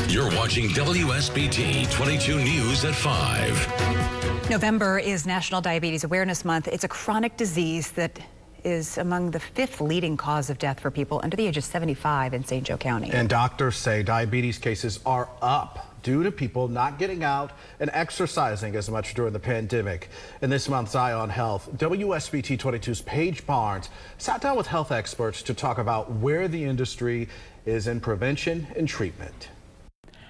You're watching WSBT-22 News at 5. November is National Diabetes Awareness Month. It's a chronic disease that is among the 5th leading cause of death for people under the age of 75 in St. Joe County. And doctors say diabetes cases are up due to people not getting out and exercising as much during the pandemic. In this month's Eye on Health, WSBT-22's Paige Barnes sat down with health experts to talk about where the industry is in prevention and treatment.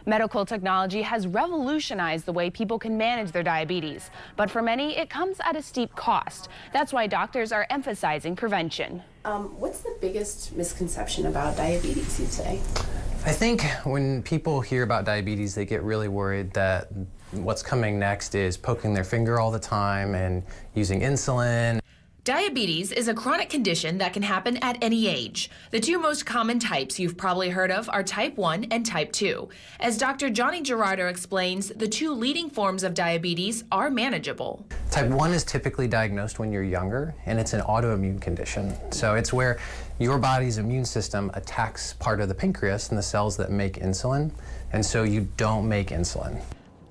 Medical technology has revolutionized the way people can manage their diabetes, but for many, it comes at a steep cost. That's why doctors are emphasizing prevention. What's the biggest misconception about diabetes, you'd say? I think when people hear about diabetes, they get really worried that what's coming next is poking their finger all the time and using insulin. Diabetes is a chronic condition that can happen at any age. The two most common types you've probably heard of are type 1 and type 2. As Dr. Gerardot explains, the two leading forms of diabetes are manageable. Type 1 is typically diagnosed when you're younger, and it's an autoimmune condition. So it's where your body's immune system attacks part of the pancreas and the cells that make insulin, and so you don't make insulin.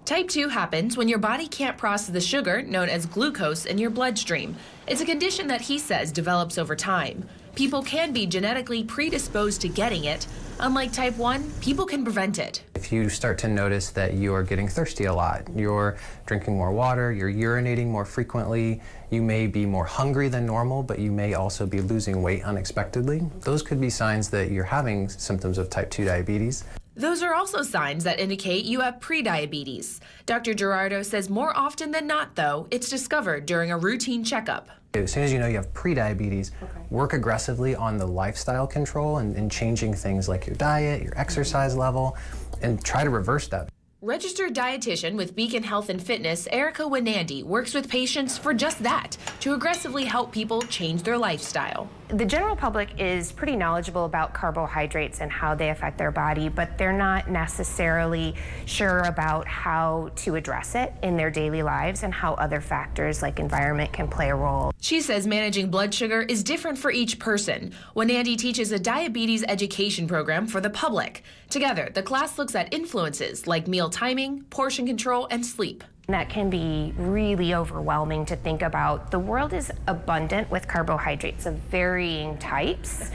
Type 2 happens when your body can't process the sugar, known as glucose, in your bloodstream. It's a condition that he says develops over time. People can be genetically predisposed to getting it. Unlike type 1, people can prevent it. If you start to notice that you are getting thirsty a lot, you're drinking more water, you're urinating more frequently, you may be more hungry than normal, but you may also be losing weight unexpectedly, those could be signs that you're having symptoms of type 2 diabetes. Those are also signs that indicate you have prediabetes. Dr. Gerardot says more often than not, though, it's discovered during a routine checkup. As soon as you know you have prediabetes, work aggressively on the lifestyle control and changing things like your diet, your exercise level, and try to reverse that. Registered dietitian with Beacon Health and Fitness, Erica Winandy, works with patients for just that, to aggressively help people change their lifestyle. The general public is pretty knowledgeable about carbohydrates and how they affect their body, but they're not necessarily sure about how to address it in their daily lives and how other factors like environment can play a role. She says managing blood sugar is different for each person. Winandy teaches a diabetes education program for the public. Together, the class looks at influences like meal timing, portion control, and sleep. That can be really overwhelming to think about. The world is abundant with carbohydrates of varying types.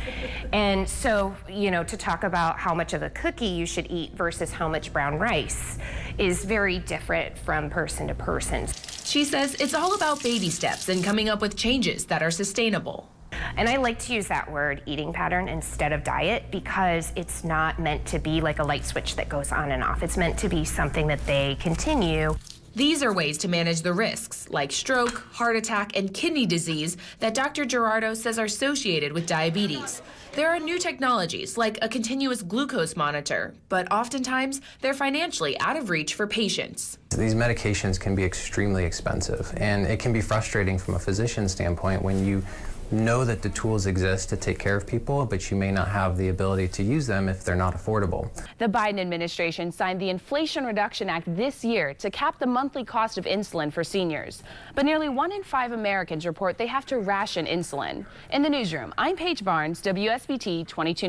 And so, to talk about how much of a cookie you should eat versus how much brown rice is very different from person to person. She says it's all about baby steps and coming up with changes that are sustainable. And I like to use that word eating pattern instead of diet because it's not meant to be like a light switch that goes on and off. It's meant to be something that they continue. These are ways to manage the risks, like stroke, heart attack, and kidney disease that Dr. Gerardot says are associated with diabetes. There are new technologies, like a continuous glucose monitor, but oftentimes they're financially out of reach for patients. These medications can be extremely expensive, and it can be frustrating from a physician standpoint when you know that the tools exist to take care of people, but you may not have the ability to use them if they're not affordable. The Biden administration signed the Inflation Reduction Act this year to cap the monthly cost of insulin for seniors. But nearly 1 in 5 Americans report they have to ration insulin. In the newsroom, I'm Paige Barnes, WSBT 22 News.